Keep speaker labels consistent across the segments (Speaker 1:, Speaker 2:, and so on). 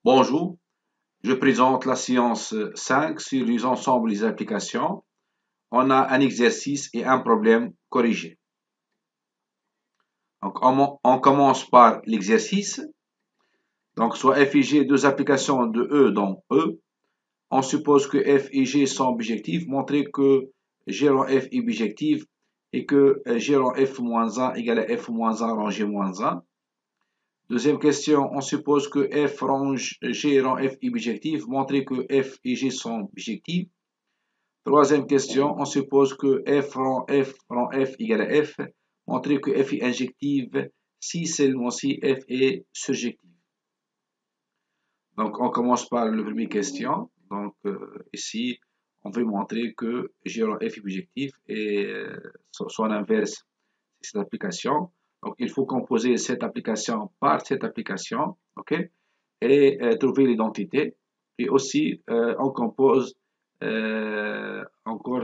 Speaker 1: Bonjour, je présente la séance 5 sur les ensembles des applications. On a un exercice et un problème corrigé. Donc, on commence par l'exercice. Donc, soit f et g, deux applications de E dans E. On suppose que f et g sont bijectives. Montrer que g rang f est bijective et que g rang f-1 égale à f-1 rang g-1. Deuxième question, on suppose que f rang g rang f est bijective. Montrer que f et g sont bijectives. Troisième question, on suppose que f rang f égale à f. Montrer que f est injective si seulement si f est surjective. Donc, on commence par la première question. Donc, ici, on veut montrer que g rang f est bijectif et son inverse, c'est cette application. Donc, il faut composer cette application par cette application, ok, et trouver l'identité. Et aussi, on compose encore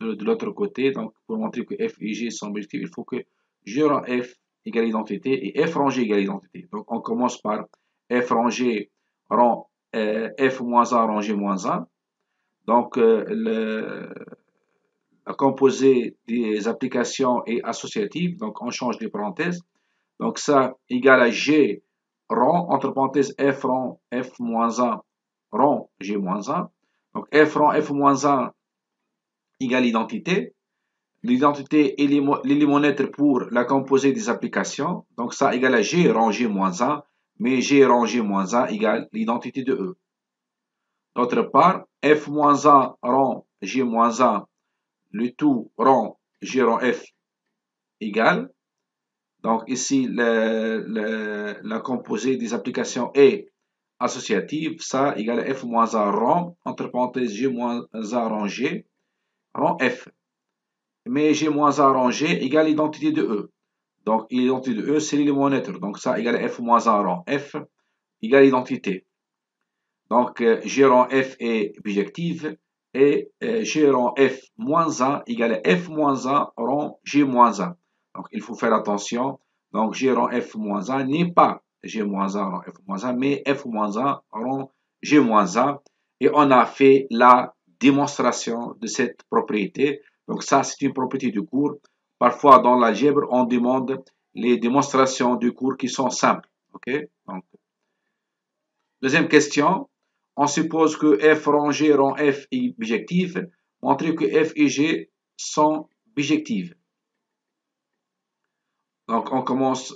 Speaker 1: de l'autre côté. Donc, pour montrer que f et g sont bijectifs, il faut que g rang f égale identité et f rang g égale identité. Donc, on commence par f rang g rang f-1 rang g-1. Donc, la composée des applications est associative. Donc, on change les parenthèses. Donc, ça égale à g rang, entre parenthèses, f rang f-1 rang g-1. Donc, f rang f-1 égale identité. L'identité est l'élément neutre pour la composée des applications. Donc, ça égale à g rang g-1, mais g rang g-1 égale l'identité de E. D'autre part, f-1 rang g-1, le tout rang g rang f égale. Donc, ici, la composée des applications est associative. Ça égale à f-1 rang, entre parenthèses, g-1 rang g, rang f. Mais g-1 rang g égale l'identité de E. Donc, l'identité de E, c'est l'élément neutre. Donc, ça égale à f-1 rang f égale l'identité. Donc, g rang f est bijective et g rang f-1 égale à f-1 rang g-1. Donc, il faut faire attention. Donc, g rang f-1 n'est pas g-1 rang f-1, mais f-1 rang g-1. Et on a fait la démonstration de cette propriété. Donc, ça, c'est une propriété du cours. Parfois, dans l'algèbre, on demande les démonstrations du cours qui sont simples. OK? Donc, deuxième question. On suppose que f rang g rang f est bijective. Montrer que f et g sont bijectives. Donc, on commence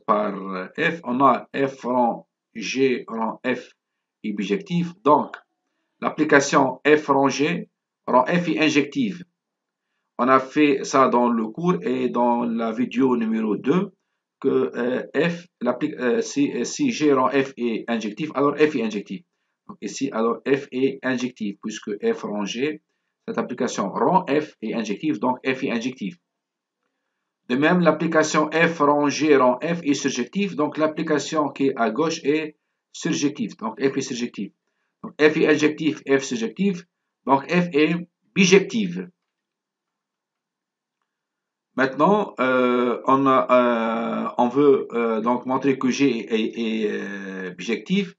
Speaker 1: par f. On a f rang g rang f est bijective. Donc, l'application f rang g rang f est injective. On a fait ça dans le cours et dans la vidéo numéro 2 que si g rang f est injectif, alors f est injectif. Donc ici, alors f est injectif puisque f rang g, cette application rang f est injective, donc f est injectif. De même, l'application f rang g rang f est surjective, donc l'application qui est à gauche est surjective, donc f est surjective. Donc f est injectif, f surjective, donc f est bijective. Maintenant, on veut donc montrer que G est bijectif.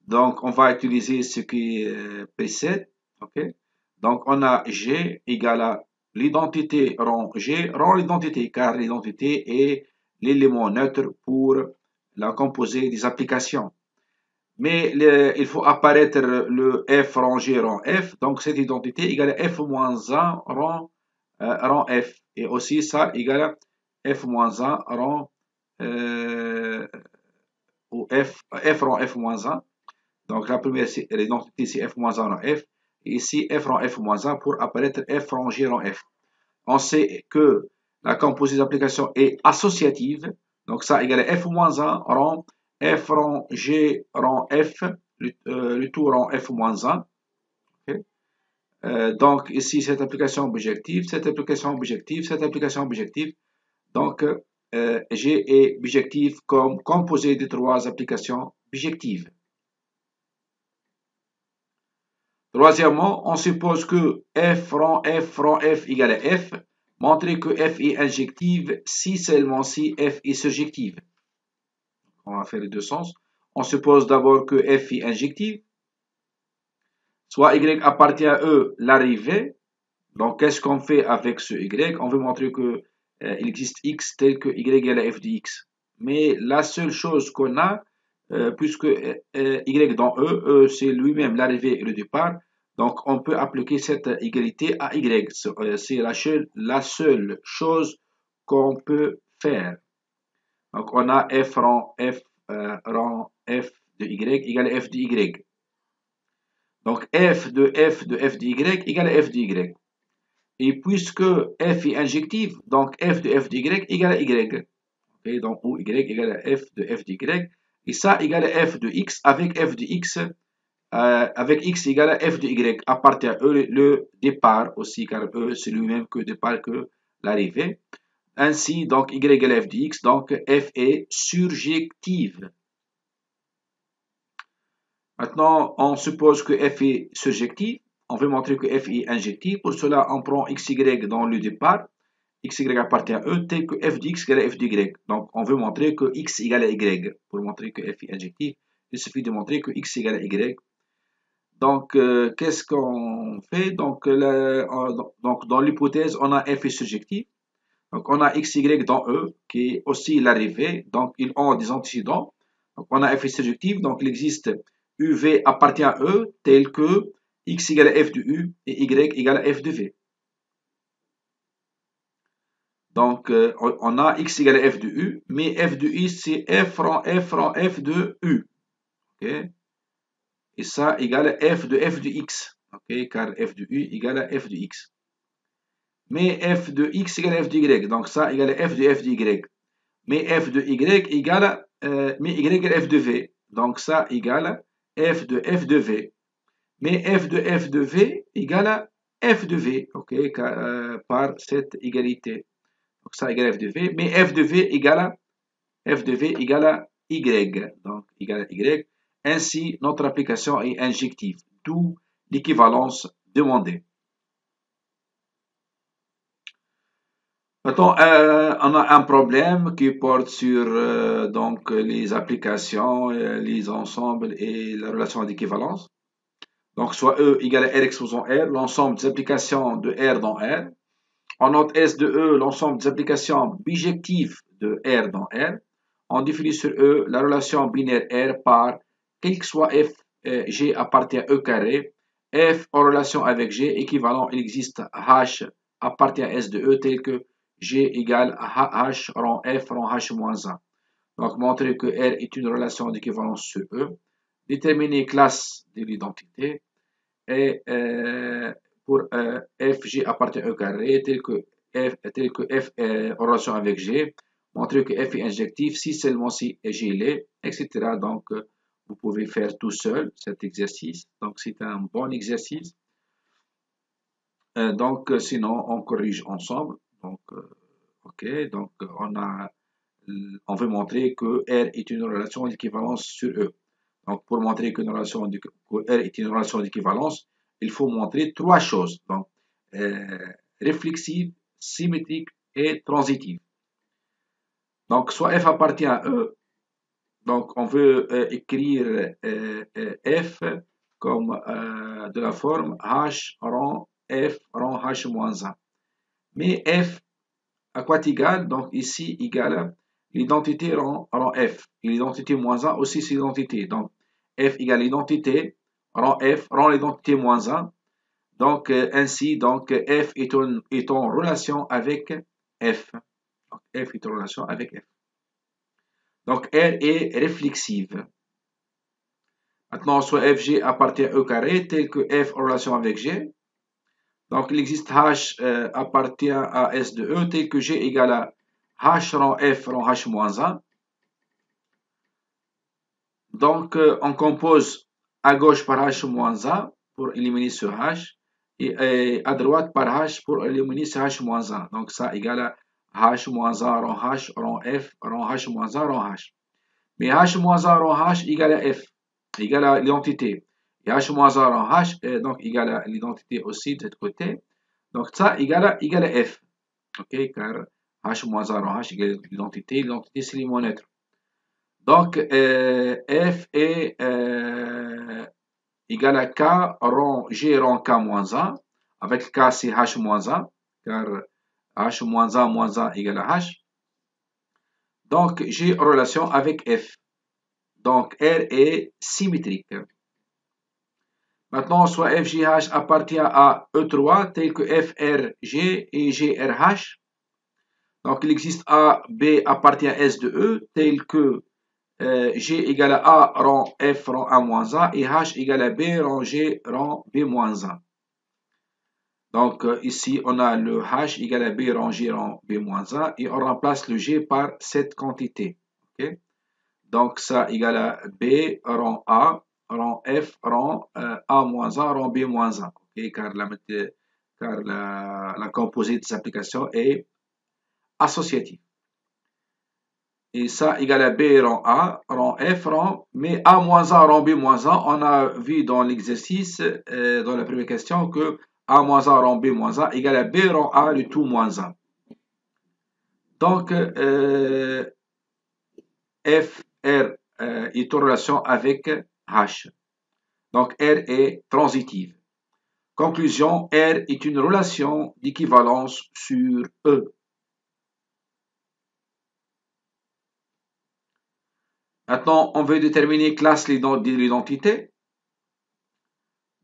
Speaker 1: Donc, on va utiliser ce qui précède. Okay? Donc, on a G égale à l'identité rang G, rang l'identité, car l'identité est l'élément neutre pour la composée des applications. Mais il faut apparaître le F rang G rang F. Donc, cette identité égale à F-1 rang F. Et aussi ça égale à f-1 rang ou f rang f-1. Donc la première l'identité c'est f-1 rang f. Et ici f rang f-1 pour apparaître f rang g rang f. On sait que la composée d'application est associative. Donc ça égale à f-1 rang f rang g rang f, le tout rang f-1. Okay? Donc ici cette application objective, cette application objective, cette application objective. Donc G est bijectif comme composé de trois applications bijectives. Troisièmement, on suppose que f rang f égale à f. Montrer que f est injective si seulement si f est surjective. On va faire les deux sens. on suppose d'abord que f est injective, soit y appartient à e l'arrivée. Donc, qu'est-ce qu'on fait avec ce y? On veut montrer que il existe x tel que y égale à f de x. Mais la seule chose qu'on a, puisque y dans e c'est lui-même l'arrivée et le départ, donc on peut appliquer cette égalité à y. C'est la seule chose qu'on peut faire. Donc, on a f rang f de y égale à f de y. Donc, f de f de y égale à f de y. Et puisque f est injective, donc f de f de y égale à y. Okay, donc, ou y égale à f de y. Et ça égale à f de x avec f de x, avec x égale à f de y. Appartient à e le départ aussi, car e c'est lui-même que départ que l'arrivée. Ainsi, donc y égale à f de x, donc f est surjective. Maintenant, on suppose que f est surjective. On veut montrer que f est injective. Pour cela, on prend xy dans le départ. Xy appartient à e tel que f de x égale à f de y. Donc, on veut montrer que x égale à y. Pour montrer que f est injective, il suffit de montrer que x égale à y. Donc, qu'est-ce qu'on fait? Donc, dans l'hypothèse, on a f est surjective. Donc, on a xy dans e, qui est aussi l'arrivée. Donc, ils ont des antécédents. Donc, on a f est surjective. Donc, il existe uv appartient à e tel que x égale à f de u et y égale à f de v. Donc, on a x égale à f de u, mais f de u, c'est f rang f de u. Okay? Et ça égale à f de x. Okay? Car f de u égale à f de x. Mais f de x égale à f de y. Donc, ça égale à f de y. Mais f de y égale à, mais y égale à f de v. Donc, ça égale à f de v. Mais f de v égale à f de v. Okay? Par cette égalité. Donc, ça égale f de v. Mais f de v égale à f de v égale à y. Donc, égale à y. Ainsi, notre application est injective, d'où l'équivalence demandée. Maintenant, on a un problème qui porte sur donc, les applications, les ensembles et la relation d'équivalence. Donc, soit E égale à R exposant R, l'ensemble des applications de R dans R. On note S de E, l'ensemble des applications bijectives de R dans R. On définit sur E la relation binaire R par quel que soit f, G appartient à E carré, f en relation avec G équivalent, il existe H appartient à S de E tel que G égale à H rang F rang H moins 1. Donc montrer que R est une relation d'équivalence sur E. Déterminer classe de l'identité. Et pour f, G appartient à E carré tel que f est en relation avec G. Montrer que f est injectif si seulement si G l'est, etc. Donc vous pouvez faire tout seul cet exercice. Donc c'est un bon exercice. Donc sinon on corrige ensemble. Donc ok, donc on veut montrer que R est une relation d'équivalence sur E. Donc pour montrer que R est une relation d'équivalence, il faut montrer trois choses. Donc réflexive, symétrique et transitive. Donc soit f appartient à E. Donc on veut écrire f comme de la forme h rang f rang h moins 1. Mais f à quoi est égal? Donc ici égale l'identité rang f. Et l'identité moins 1 aussi c'est l'identité. Donc f égale l'identité rang f rang l'identité moins 1. Donc ainsi donc f est en relation avec f. Donc, f est en relation avec f. Donc R est réflexive. Maintenant, soit fg appartient à E carré tel que f en relation avec g. Donc il existe h appartient à S de E tel que g égale à h rang f rang h moins 1. Donc on compose à gauche par h moins 1 pour éliminer ce h et à droite par h pour éliminer ce h moins 1. Donc ça égale à h moins 1 rang h rang f rang h moins 1 rang h. Mais h moins 1 rang h égale à f, égale à l'identité. Et h moins 1 rang h est donc égale à l'identité aussi de cet côté. Donc ça égale à f. Ok, car h moins 1 rang h égale à l'identité. L'identité c'est les mots neutres. Donc, F est égal à K rond G rond K moins 1. Avec K, c'est H moins 1, car H moins 1 égale à H. Donc, j'ai relation avec F. Donc, R est symétrique. Maintenant, soit FGH appartient à E3, tel que FRG et GRH. Donc, il existe A, B appartient à S de E, tel que G égale à A rang F rang A moins 1 et H égale à B rang G rang B moins 1. Donc, ici, on a le H égale à B rang G rang B moins 1 et on remplace le G par cette quantité. Okay? Donc, ça égale à B rang A, rang F, rang A moins 1, rang B moins 1. Okay? Car la composée des applications est associative. Et ça égale à B rang A, rang F, rang, mais A moins 1, rang B moins 1, on a vu dans l'exercice, dans la première question, que A moins 1, rang B moins 1 égale à B rang A, le tout moins 1. Donc, F, R est en relation avec H. Donc, R est transitive. Conclusion, R est une relation d'équivalence sur E. Maintenant, on veut déterminer classe de l'identité.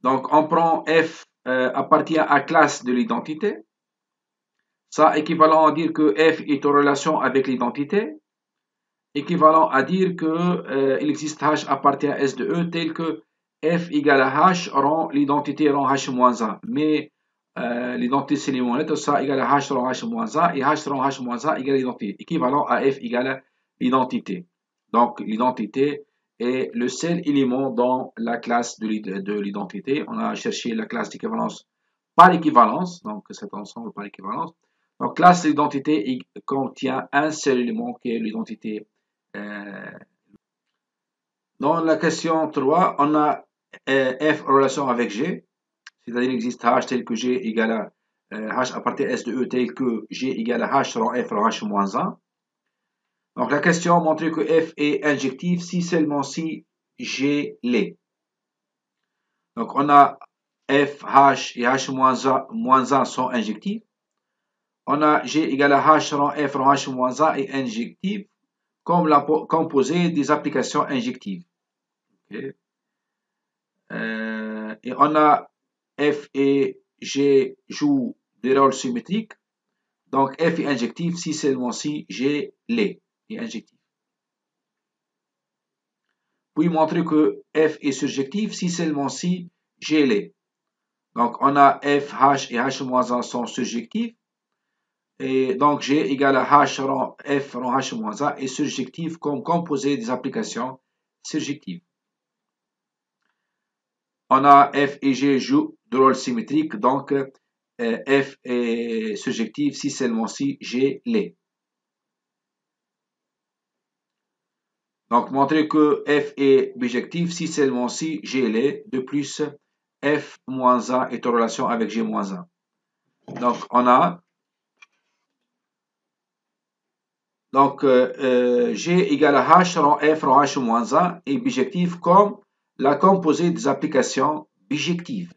Speaker 1: Donc, on prend F appartient à classe de l'identité. Ça équivalent à dire que F est en relation avec l'identité. Équivalent à dire que il existe H appartient à S de E tel que F égale à H rend l'identité rang H moins 1. Mais l'identité c'est les monettes, ça égale à H rang H moins 1 et H rang H moins 1 égale à l'identité. Équivalent à F égale à l'identité. Donc l'identité est le seul élément dans la classe de l'identité. On a cherché la classe d'équivalence par équivalence, donc cet ensemble par équivalence. Donc classe d'identité contient un seul élément qui est l'identité. Dans la question 3, on a F en relation avec G, c'est-à-dire il existe H tel que G égale à H à partir S de E tel que G égale à H rang F rang H moins 1. Donc la question montre que F est injectif si seulement si G l'est. Donc on a F, H et H moins 1 sont injectifs. On a G égale à H rang F rang H moins 1 est injectif comme la composée des applications injectives. Okay. Et on a F et G jouent des rôles symétriques. Donc F est injectif si seulement si G l'est, est injectif. Puis montrer que F est surjectif si seulement si G l'est. Donc on a F, H et H-1 sont surjectifs. Et donc G égale à H rang F rang H-1 est surjectif comme composé des applications surjectives. On a F et G jouent de rôle symétrique, donc F est surjectif si seulement si G l'est. Donc montrer que F est bijectif si seulement si G l'est. De plus, F-1 est en relation avec G-1. Donc on a G égale à H rang F rang H-1 est bijectif comme la composée des applications bijectives.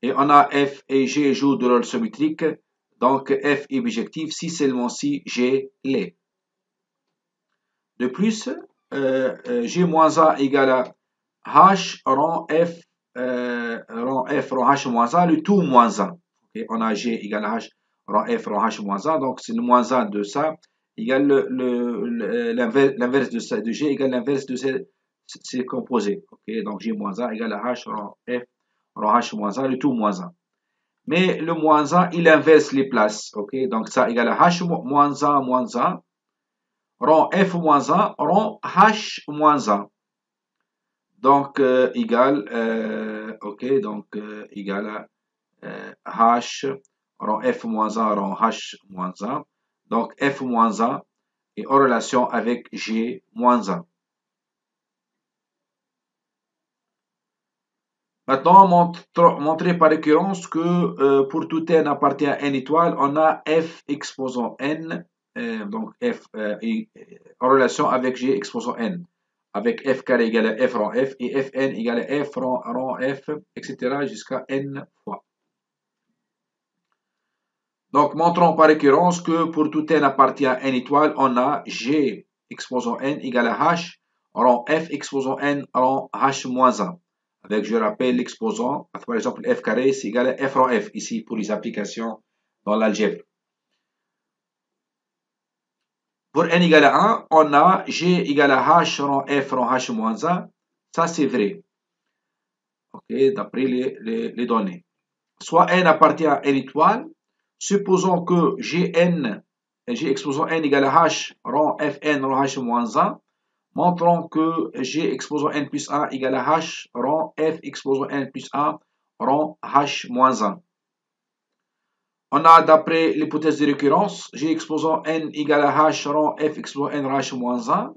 Speaker 1: Et on a F et G jouent de rôle symétrique, donc F est bijectif si seulement si G l'est. De plus, G-1 égale à H rang F rang H-1, le tout moins 1. Okay? On a G égale à H rang F rang H-1, donc c'est le moins 1 de ça égale l'inverse de G égale l'inverse de ces composés. Okay? Donc G-1 égale à H rang F rang H-1, le tout moins 1. Mais le moins 1, il inverse les places. Okay? Donc ça égale à H moins 1 moins 1 rang F moins 1 rang H moins 1. Donc égale égale à H rang F moins 1 rang H moins 1. Donc F moins 1 est en relation avec G moins 1. Maintenant, montrer par récurrence que pour tout n appartient à n étoile, on a f exposant n donc f en relation avec g exposant n, avec f carré égale à f rang f et fn égale à f rang f, etc. jusqu'à n fois. Donc, montrons par récurrence que pour tout n appartient à n étoile, on a g exposant n égale à h rang f exposant n rang h moins 1. Avec, je rappelle, l'exposant, par exemple, f carré, c'est égal à f rang f, ici pour les applications dans l'algèbre. Pour n égale à 1, on a g égale à h rang f rang h moins 1. Ça, c'est vrai. Ok, d'après les données. Soit n appartient à n étoile. Supposons que g exposant n égale à h rang fn rang h moins 1. Montrons que g exposant n plus 1 égale à h rang f exposant n plus 1 rang h moins 1. On a, d'après l'hypothèse de récurrence, g exposant n égale à h rang f exposant n rang h moins 1.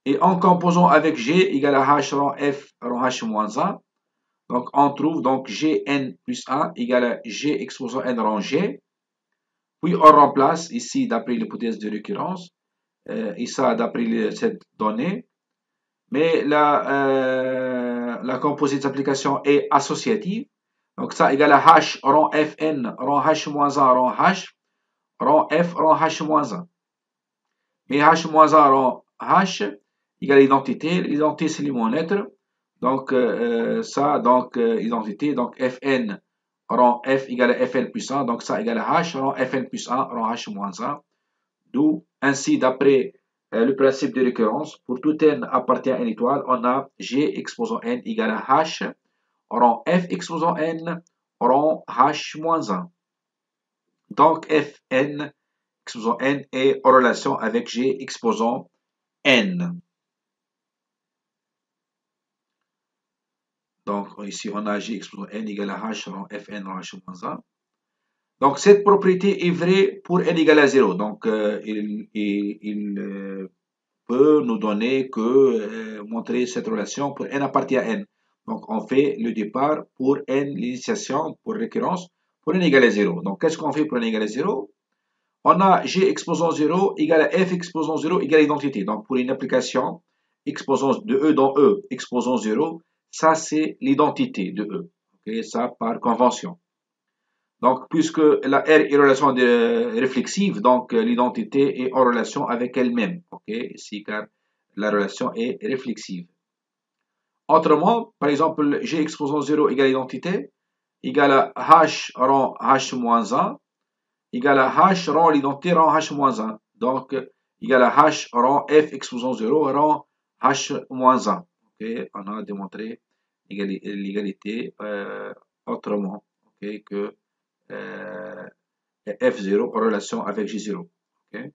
Speaker 1: Et en composant avec g égale à h rang f rang h moins 1. Donc, on trouve donc gn plus 1 égale à g exposant n rang g. Puis, on remplace ici, d'après l'hypothèse de récurrence, et ça, d'après cette donnée. Mais la composite d'application est associative. Donc, ça égale à h rang fn rang h moins 1 rang h rang f rang h moins 1. Mais h moins 1 rang h égale l'identité. L'identité, c'est l'immonêtre. Donc, ça, donc, identité, donc fn rang f égale à fn plus 1. Donc, ça égale à h rang fn plus 1 rang h moins 1. D'où, ainsi, d'après le principe de récurrence, pour tout n appartient à une étoile, on a g exposant n égale à h rang f exposant n rang h moins 1. Donc, fn exposant n est en relation avec g exposant n. Donc, ici, on a g exposant n égale à h rang fn rang h moins 1. Donc, cette propriété est vraie pour n égale à 0. Donc, il peut nous donner que montrer cette relation pour n appartient à n. Donc, on fait le départ pour n, l'initiation pour récurrence, pour n égale à 0. Donc, qu'est-ce qu'on fait pour n égale à 0? On a g exposant 0 égale à f exposant 0 égale à identité. Donc, pour une application exposant de e dans e exposant 0, ça c'est l'identité de e. Okay? Ça par convention. Donc, puisque la R est relation réflexive, donc l'identité est en relation avec elle-même. Okay? Ici, car la relation est réflexive. Autrement, par exemple, G exposant 0 égale à identité, égale à H rang H moins 1, égale à H rang l'identité rang H moins 1. Donc, égale à H rang F exposant 0 rang H moins 1. Okay? On a démontré l'égalité autrement, okay? Que F0 en relation avec G0. Okay?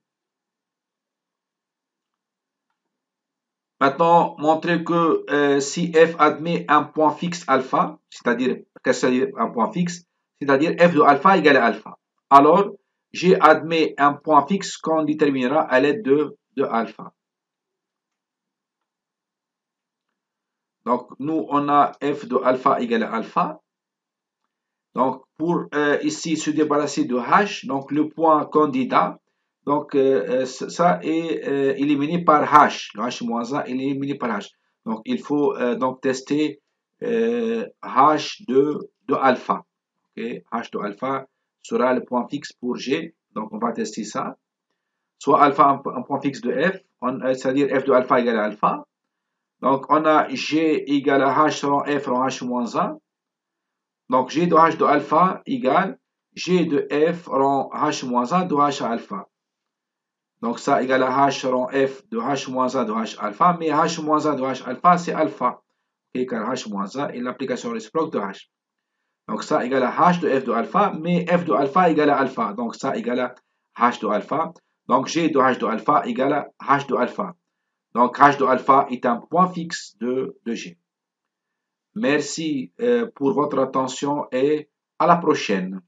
Speaker 1: Maintenant, montrer que si f admet un point fixe alpha, c'est-à-dire, qu'est-ce que ça veut dire un point fixe? C'est-à-dire f de alpha égale à alpha. Alors, G admet un point fixe qu'on déterminera à l'aide de alpha. Donc, nous, on a f de alpha égale à alpha. Donc, pour ici se débarrasser de h, donc le point candidat, donc ça est éliminé par h. Le h-1 est éliminé par h. Donc, il faut donc tester h de alpha. Okay? H de alpha sera le point fixe pour g. Donc, on va tester ça. Soit alpha un point fixe de f, c'est-à-dire f de alpha égale à alpha. Donc, on a g égale à h rang f rang h-1. Donc, g de h de alpha égale g de f rang h-1 de h alpha. Donc, ça égale à h rang f de h-1 de h alpha, mais h-1 de h alpha, c'est alpha. Okay, car h-1 est l'application réciproque de h. Donc, ça égale à h de f de alpha, mais f de alpha égale à alpha. Donc, ça égale à h de alpha. Donc, g de h de alpha égale à h de alpha. Donc, h de alpha est un point fixe de g. Merci pour votre attention et à la prochaine.